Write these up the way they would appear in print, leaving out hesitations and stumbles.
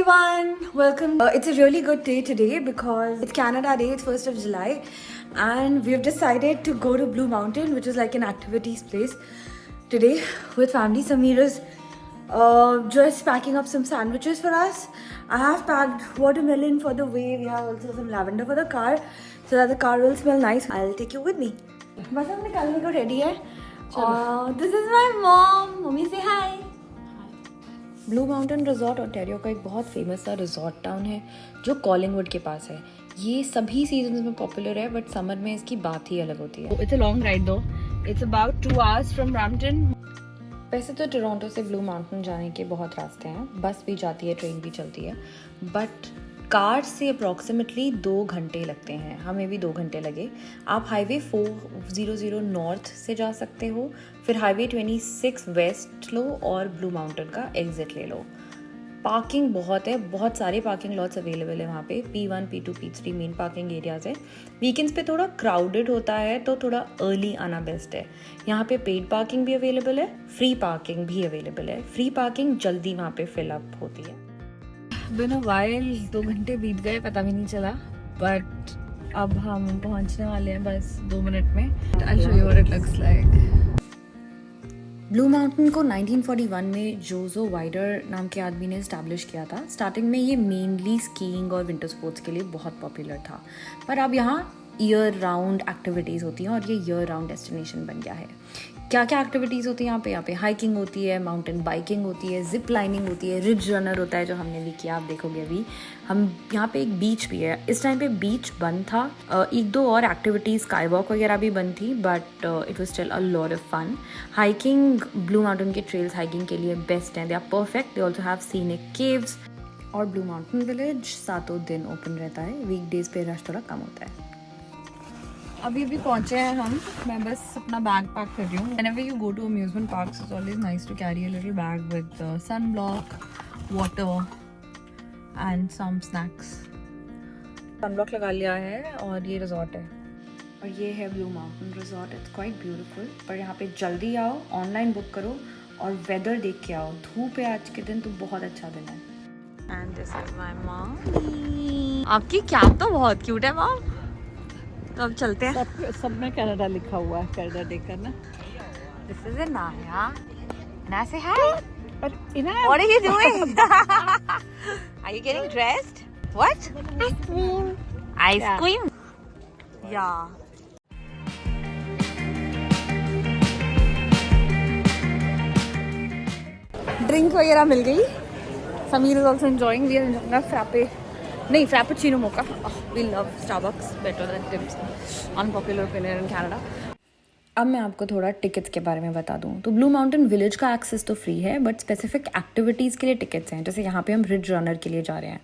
everyone, welcome. It's a really good day today because it's Canada Day, it's 1st of July, and we've decided to go to Blue Mountain, which is like an activities place today with family. Samira's just packing up some sandwiches for us. I have packed watermelon for the way. We have also some lavender for the car so that the car will smell nice. I'll take you with me. बस हम निकलने को ready है. This is my mom. Mommy say hi. Blue mountain resort Ontario का एक बहुत famous सा resort town है जो कॉलिंगवुड के पास है. ये सभी सीजन्स में पॉपुलर है बट समर में इसकी बात ही अलग होती है. इट्स अ लॉन्ग राइड दो. It's about 2 hours from Brampton. वैसे तो टोरंटो से ब्लू माउंटेन जाने के बहुत रास्ते हैं. बस भी जाती है, ट्रेन भी चलती है, बट कार से अप्रॉक्सीमेटली 2 घंटे लगते हैं. हमें भी 2 घंटे लगे. आप हाईवे 400 नॉर्थ से जा सकते हो, फिर हाईवे 26 वेस्ट लो और ब्लू माउंटेन का एग्जिट ले लो. पार्किंग बहुत है, बहुत सारे पार्किंग लॉट्स अवेलेबल है वहाँ पे. P1, P2, P3 main parking areas है. वीकेंड्स पे थोड़ा क्राउडेड होता है तो थोड़ा अर्ली आना बेस्ट है. यहाँ पे पेड पार्किंग भी अवेलेबल है, फ्री पार्किंग भी अवेलेबल है. फ्री पार्किंग जल्दी वहाँ पे फिलअप होती है. बिना वाइल 2 घंटे बीत गए, पता भी नहीं चला. बट अब हम पहुँचने वाले हैं बस 2 मिनट में. I'll show you what it looks like. Blue mountain को 1941 में जोजो वाइडर नाम के आदमी ने इस्टेब्लिश किया था. स्टार्टिंग में ये मेनली स्कीइंग और विंटर स्पोर्ट्स के लिए बहुत पॉपुलर था, पर अब यहाँ ईयर राउंड एक्टिविटीज़ होती हैं और ये ईयर राउंड डेस्टिनेशन बन गया है. क्या क्या एक्टिविटीज़ होती है यहाँ पे हाइकिंग होती है, माउंटेन बाइकिंग होती है, जिप लाइनिंग होती है, रिज रनर होता है जो हमने भी किया, आप देखोगे अभी. हम यहाँ पे एक बीच भी है. इस टाइम पे बीच बंद था. 1-2 और एक्टिविटीज़ स्काई वॉक वगैरह भी बंद थी, but it was still a lot of fun. Hiking, Blue Mountain के ट्रेल्स हाइकिंग के लिए बेस्ट हैं. They are perfect. They also have scenic caves. और ब्लू माउंटेन विलेज 7 दिन ओपन रहता है. वीकडेज पे रश थोड़ा कम होता है. अभी पहुंचे हैं हम. मैं बस अपना बैग पैक कर रही हूँ. Whenever you go to amusement parks, it's always nice to carry a little bag with sunblock, water and some snacks. sunblock लगा लिया है और ये रिजॉर्ट है और ये है blue mountain resort. It's quite beautiful. पर यहाँ पे जल्दी आओ, ऑनलाइन बुक करो और वेदर देख के आओ. धूप है आज के दिन तो बहुत अच्छा दिन है. And this is my mom. आपकी कैप तो बहुत क्यूट है मॉम. तो अब चलते हैं. सब में कनाडा लिखा हुआ है. कनाडा देखकर ना. This is Inaya. Inaya, say hi. But Inaya, What are you doing? Are you getting dressed? What? Ice cream. Ice Yeah. cream? Yeah. Drink वगैरह मिल गई. Sameer is also enjoying. We are enjoying a frappe. नहीं, frappuccino mocha. We love Starbucks better than Tim's. Unpopular opinion in Canada. अब मैं आपको थोड़ा tickets के बारे में बता दूं. तो ब्लू माउंटेन विलेज का एक्सेस तो फ्री है, बट स्पेसिफिक एक्टिविटीज़ के लिए टिकट्स हैं. जैसे यहाँ पे हम रिज रनर के लिए जा रहे हैं,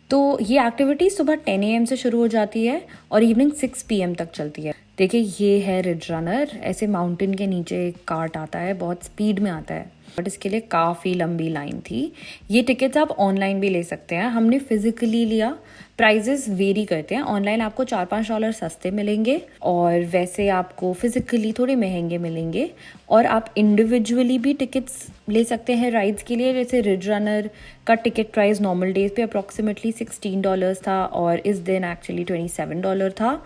तो ये एक्टिविटी सुबह 10 AM से शुरू हो जाती है और इवनिंग 6 PM तक चलती है. देखिए, ये है रिज रनर. ऐसे माउंटेन के नीचे एक कार्ट आता है, बहुत स्पीड में आता है, बट इसके लिए काफ़ी लंबी लाइन थी. ये टिकट्स आप ऑनलाइन भी ले सकते हैं. हमने फिजिकली लिया. प्राइजेस वेरी करते हैं. ऑनलाइन आपको $4-5 सस्ते मिलेंगे और वैसे आपको फिजिकली थोड़े महंगे मिलेंगे. और आप इंडिविजुअली भी टिकट्स ले सकते हैं राइड्स के लिए. जैसे रिज रनर का टिकट प्राइस नॉर्मल डेज पे अप्रॉक्सीमेटली $16 था और इस दिन एक्चुअली $27 था.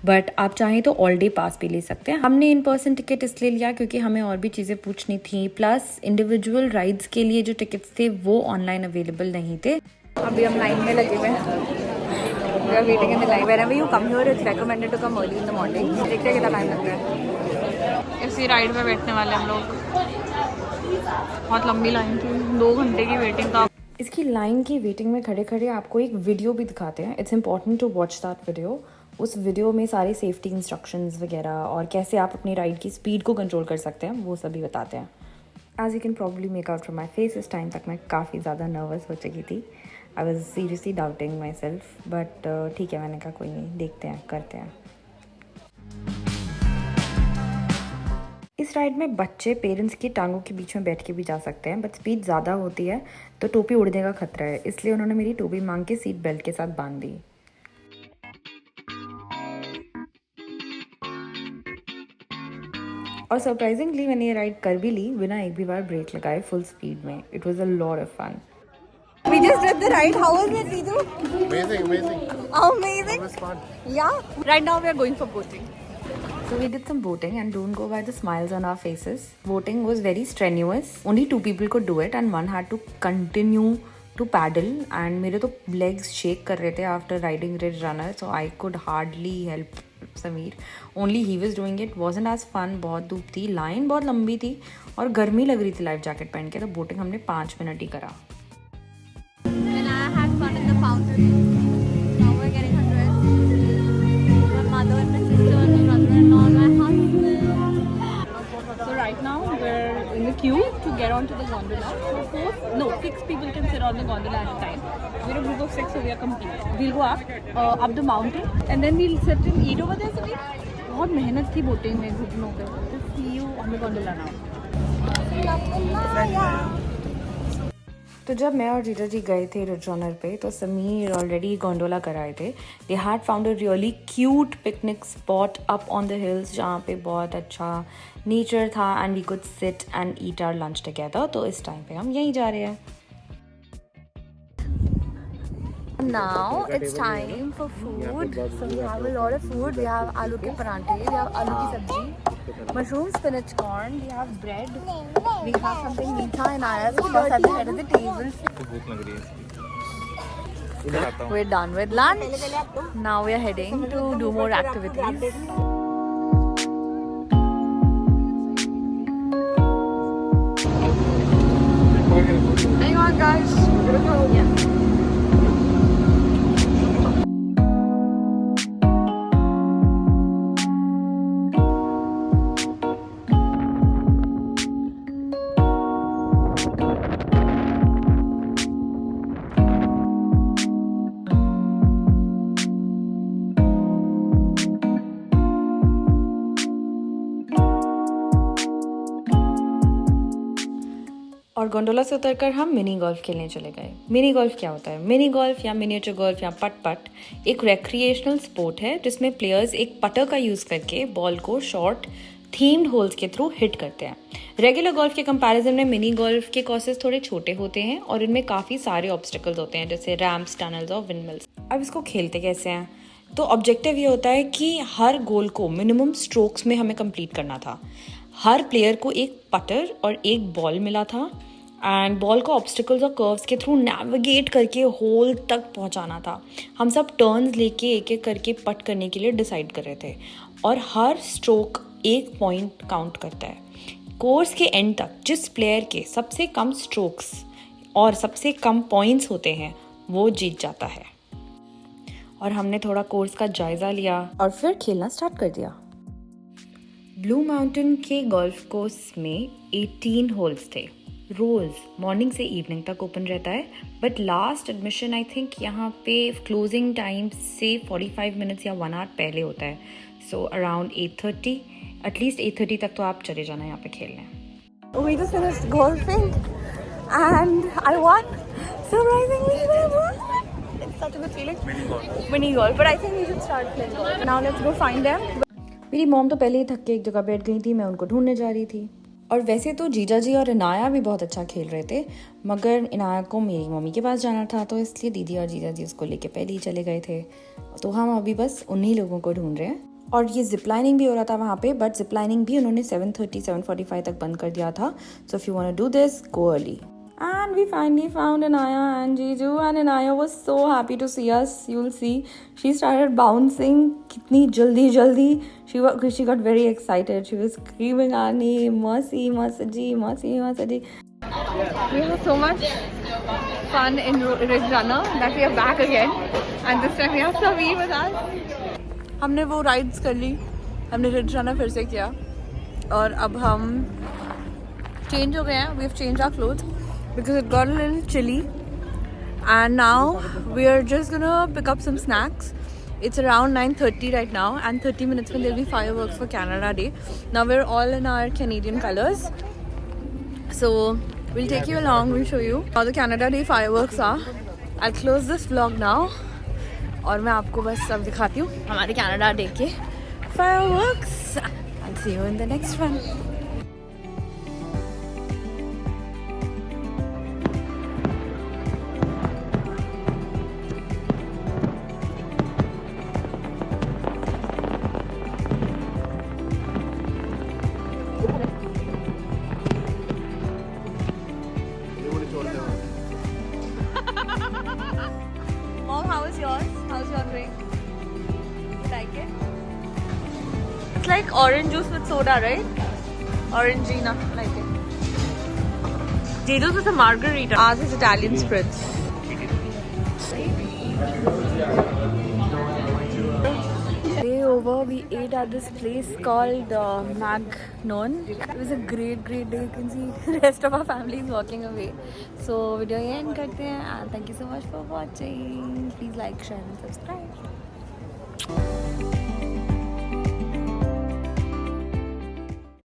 बट आप चाहें तो ऑल डे पास भी ले सकते हैं. हमने इन पर्सन टिकट इसलिए लिया क्योंकि हमें और भी चीज़ें पूछनी थी. प्लस इंडिविजुअल राइड्स के लिए जो टिकट्स थे वो ऑनलाइन अवेलेबल नहीं थे. अभी हम लाइन में लगे हुए हैं. We are waiting in the line. Whenever you come here, it's recommended to come early in the morning. देखते हैं कितना टाइम लगता है. इसी राइड पे बैठने वाले हम लोग. बहुत लंबी लाइन थी, 2 घंटे की वेटिंग था. इसकी लाइन की वेटिंग में खड़े खड़े आपको एक वीडियो भी दिखाते हैं. It's important to watch that video. उस वीडियो में सारे सेफ्टी इंस्ट्रक्शंस वगैरह और कैसे आप अपनी राइड की स्पीड को कंट्रोल कर सकते हैं वो सभी बताते हैं. As you can probably make out from my face, इस टाइम तक मैं काफ़ी ज़्यादा नर्वस हो चुकी थी. I was seriously doubting myself, but ठीक है, मैंने कहा कोई नहीं, देखते हैं, करते हैं. इस राइड में बच्चे पेरेंट्स की टांगों के बीच में बैठ के भी जा सकते हैं, बट स्पीड ज़्यादा होती है तो टोपी उड़ने का खतरा है. इसलिए उन्होंने मेरी टोपी मांग के सीट बेल्ट के साथ बांध दी. और सरप्राइजिंगली मैंने ये राइड कर भी ली बिना एक भी बार ब्रेक लगाए, फुल स्पीड में. It was a lot of fun. We just did the ride. How was it, Ritu? Amazing. Amazing. It was fun. Yeah. Right now we are going for boating. So we did some boating and don't go by the smiles on our faces. Boating was very strenuous. Only 2 people could do it and one had to continue to paddle. And मेरे तो legs shake कर रहे थे after riding Ridge Runner, so I could hardly help Sameer. Only he was doing it. Wasn't as fun. बहुत धूप थी, line बहुत लंबी थी और गर्मी लग रही थी लाइफ जैकेट पहन के. तो बोटिंग हमने 5 मिनट ही करा. And I had fun in the fountain. Now we're getting undressed. My mother and my sister and my brother-in-law and my husband. So right now we're in the queue to get onto the gondola. So 6 people can sit on the gondola at a time. We're a group of 6, so we are complete. We'll go up the mountain, and then we'll sit and eat over there. So बहुत मेहनत थी boating में घुटनों पे. We'll see you on the gondola now. तो जब मैं और जीजा जी गए थे रिज रनर पे तो समीर ऑलरेडी गोंडोला कराए थे. They had found a really cute picnic spot up on the hills जहाँ पे बहुत अच्छा नेचर था and we could sit and eat our lunch together. तो इस टाइम पे हम यहीं जा रहे हैं. Now it's time for food. So we have a lot of food. We have aloo ke paranthe, we have aloo ki sabji, mushroom, spinach, corn. We have bread. We have something meetha and ayas plus at the head of the table. We're done with lunch. Now we are heading to do more activities. Hang on, guys. We're gonna go. Yeah. और gondola से उतरकर हम mini golf खेलने चले गए. Mini golf क्या होता है? मिनी गोल्फ या मिनिएचर गोल्फ या पट एक रेक्रिएशनल स्पोर्ट है जिसमें प्लेयर्स एक पटर का यूज़ करके बॉल को शॉर्ट थीम्ड होल्स के थ्रू हिट करते हैं. रेगुलर गोल्फ के कंपैरिजन में मिनी गोल्फ के कोर्सेज थोड़े छोटे होते हैं और इनमें काफ़ी सारे ऑब्स्टिकल्स होते हैं जैसे रैम्प्स, टनल्स और विंडमिल्स. अब इसको खेलते कैसे हैं? तो ऑब्जेक्टिव ये होता है कि हर गोल को मिनिमम स्ट्रोक्स में हमें कंप्लीट करना था. हर प्लेयर को एक पटर और एक बॉल मिला था एंड बॉल को ऑब्स्टिकल्स और कर्व्स के थ्रू नेविगेट करके होल तक पहुंचाना था. हम सब टर्न्स लेके एक एक करके पट करने के लिए डिसाइड कर रहे थे और हर स्ट्रोक 1 पॉइंट काउंट करता है. कोर्स के एंड तक जिस प्लेयर के सबसे कम स्ट्रोक्स और सबसे कम पॉइंट्स होते हैं वो जीत जाता है. और हमने थोड़ा कोर्स का जायज़ा लिया और फिर खेलना स्टार्ट कर दिया. ब्लू माउंटेन के गोल्फ कोर्स में 18 होल्स थे. रोज़ मॉर्निंग से इवनिंग तक ओपन रहता है but last admission I think यहाँ पे क्लोजिंग टाइम से 45 मिनट्स या 1 आवर पहले होता है. सो अराउंड 8:30 एटलीस्ट 8:30 तक तो आप चले जाना यहाँ पे खेलने. We just finished golfing and I won. Surprisingly, I won. It's such a good feeling. Mini golf. But I think we should start playing golf. Now let's go find them. मेरी mom तो पहले ही थक के एक जगह बैठ गई थी. मैं उनको ढूंढने जा रही थी. और वैसे तो जीजा जी और इनाया भी बहुत अच्छा खेल रहे थे मगर इनाया को मेरी मम्मी के पास जाना था तो इसलिए दीदी और जीजा जी उसको लेके पहले ही चले गए थे. तो हम अभी बस उन्हीं लोगों को ढूंढ रहे हैं. और ये जिप लाइनिंग भी हो रहा था वहाँ पे बट जिप लाइनिंग भी उन्होंने 7:30-7:45 तक बंद कर दिया था. So if you want to do this go early. And we finally found Inaya and Jiju and Inaya was so happy to see us. You'll see she started bouncing kitni jaldi. She got very excited. She was screaming our name, Masi, Masaji, Masi, Masaji. We had so much fun in Ridge Runner that we are back again. And this time we have Sameer with us. हमने वो rides कर ली. हमने ridge runner फिर से किया और अब हम चेंज हो गए हैं. We have changed our clothes because it got a little chilly and now we are just gonna pick up some snacks. It's around 9:30 right now and 30 minutes when there'll be fireworks for Canada Day. Now we're all in our Canadian colors, so we'll take you along. We'll show you how the Canada Day fireworks are. I'll close this vlog now और मैं आपको बस सब दिखाती हूँ हमारे Canada Day के fireworks. I'll see you in the next one. how is yours? How's your drink? You like it? It's like orange juice with soda, right? Orangina, like it. Jeju's is a margarita. Ours is Italian spritz. Day over, we ate at this place called Magnon. It was a great day. You can see the rest of our family is walking away. So video end karte hain, and thank you so much for watching. Please like, share and subscribe.